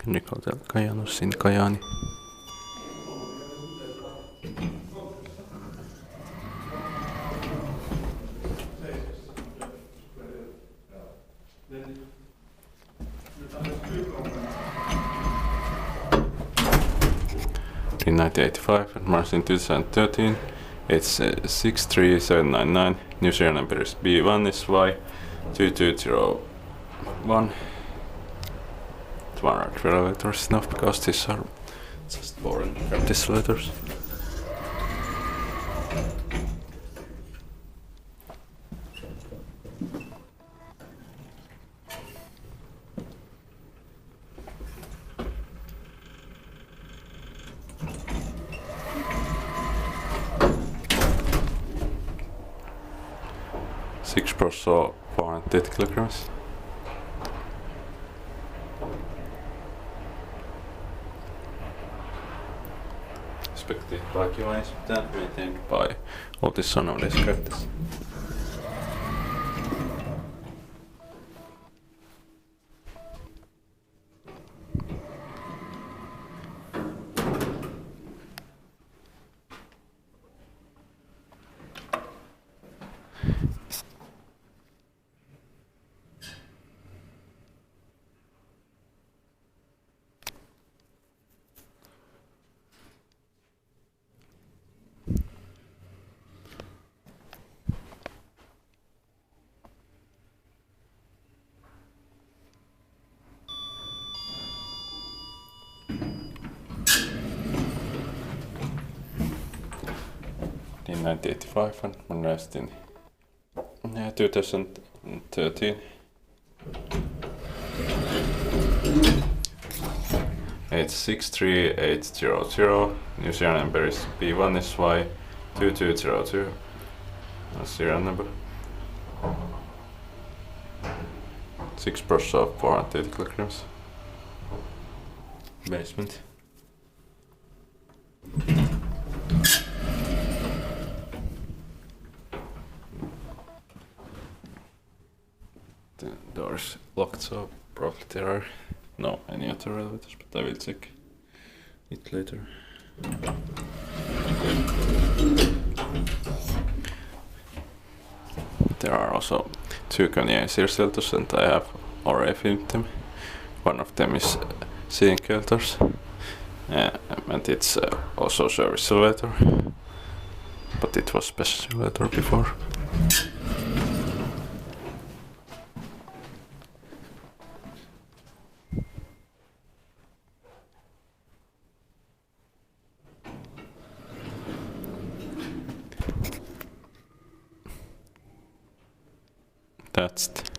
Scandic Hotel Kajanus in Kajaani. In 1985 and Mars in 2013, it's 63799. New serial number is B1SY2201. One are elevators enough because these are just boring practice letters. Six per saw 480 kilograms. Expected by Q1 and maintained by Otis on nowadays practice. In 1985 and modernized in 2013. It's 63800. New serial number is B1SY2202. Serial number. 6 per saw 480 kilograms. Basement. The doors locked, so probably there are no any other elevators, but I will check it later. There are also two Kone shelters and I have already filmed them. One of them is seeing shelters and it's also service elevator, but it was special elevator before. That's it.